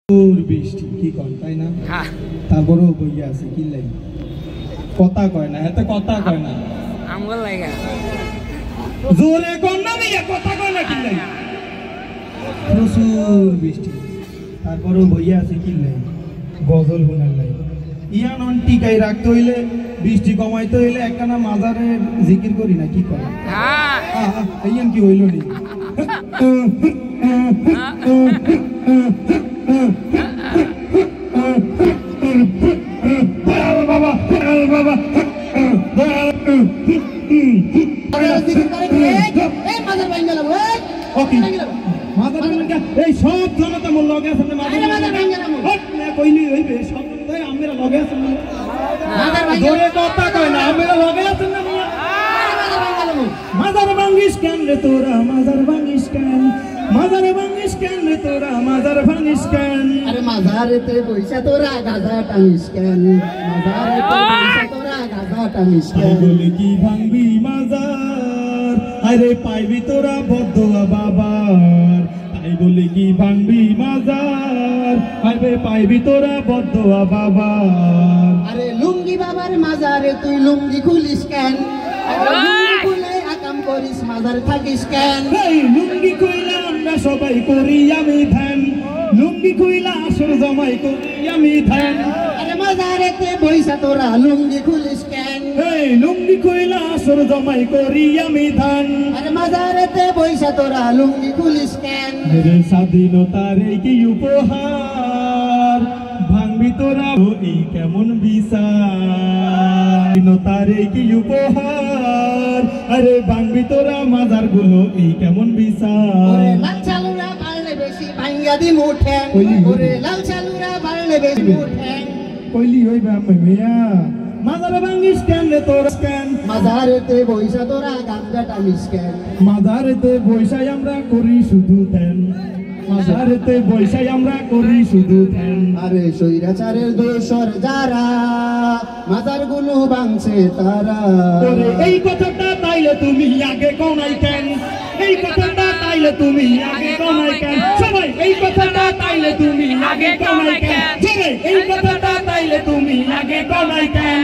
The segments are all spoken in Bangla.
বৃষ্টি কি কন তাই না? তারপরেও বইয়া আছে কি লাই কথা কয় না, এত কথা কয় না আমগো লাগা জোরে কোন না মিয়া কথা কয় না কি লাই প্রচুর বৃষ্টি তারপরেও বইয়া আছে কি লাই গজল শোনার লাই ইয়ান অন টিকাই রাখতে হইলে বৃষ্টি কমাইতে হইলে একখানা মাজারে জিকির করি না কি করে ইয়ান কি হইল নি বাবা বাবা এই সব জনতা মোর লগে আছে কইলি হইবে সব জনতা আমরা লগে আছে জোরে কথা কয় না আমরা লগে আছে না মাজার ভাঙ্গিস কেন রে তোরা মাজার ভাঙ্গিস কেন মাজারে ভাঙ্গিস কেন রে তোরা মাজার ভাঙ্গিস কেন আরে মাজারেতে বইসা তোরা গাজা টানিস কেন মাজারেতে বইসা তোরা গাজা টানিস কেন বলে কি ভাঙবি মাজার আরে পাইবি তোরা বদদোয়া বাবার তাই বলে কি ভাঙবি মাজার আরে পাইবি তোরা বদদোয়া বাবার আরে লুঙ্গি বাবার মাজারে তুই লুঙ্গি খুলিস কেন লুঙ্গি খুলে আকাম করিস মাজারে থাকিস কেন এই লুঙ্গি খুইলা আমরা সবাই করি আমি ধ্যান লুঙ্গি খুইলা আসর জমাই করি আমি ধ্যান আরে মাজারেতে বইসা তোরা লুঙ্গি খুলিস কেন এই লুঙ্গি খুইলা আসর জমাই করি আমি ধ্যান আরে মাজারেতে বইসা তোরা লুঙ্গি খুলিস কেন মেরে স্বাধীনতার এই কি উপহার ভাঙবি তোরা এই কেমন বিচার স্বাধীনতার এই কি উপহার আরে ভাঙবি তোরা মাজার গুলো এই কেমন বিচার লাল চালুরা বাড়লে বেশি ভাঙ্গা দি মুঠেন ওরে লাল চালুরা বাড়লে বেশি মুঠেন কইলি হইবে আমি মিয়া মাজারে ভাঙ্গিস কেন রে তোর কেন মাজারেতে বইসা তোরা গাঞ্জা টানিস কেন মাজারেতে বৈশাই আমরা করি শুধু ধ্যান মাজারেতে বৈশাই আমরা করি শুধু ধ্যান আরে সৈরাচারের দোসর যারা মাজার গুলো ভাঙছে তারা এই কথাটা তাইলে তুমি আগে কোনাই কেন এই কথাটা তাইলে তুমি আগে কোনাই কেন সবাই এই কথাটা তাইলে তুমি আগে কোনাই কেন সবাই এই কথাটা তাইলে তুমি আগে কোনাই কেন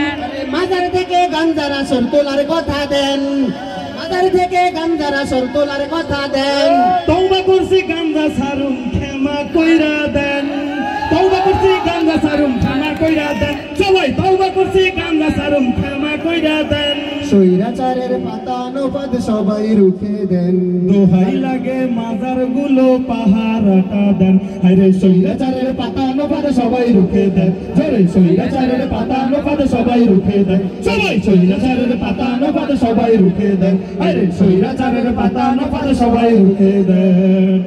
মাজার থেকে গাঞ্জারা সর তোলার কথা দেন মাজার থেকে গাঞ্জারা সর তোলার কথা দেন তওবা করছি গাঞ্জা ছাড়ুন ক্ষমা কইরা দেন তওবা করছি গাঞ্জা ছাড়ুন ক্ষমা কইরা দেন সবাই তওবা করছি গাঞ্জা ছাড়ুন ক্ষমা কইরা দেন সৈরাচারের পাতানোপাত সবাই রুখে দেন দোহাই লাগে মাজার গুলো পাহারাটা দেন আরে সৈরাচারের পাতানোপাত সবাই রুখে দেন জোরে সৈরাচারের পাতানোপাত সবাই রুখে দেন সবাই সৈরাচারের পাতানোপাত সবাই রুখে দেন আরে সৈরাচারের পাতানোপাত সবাই রুখে দেন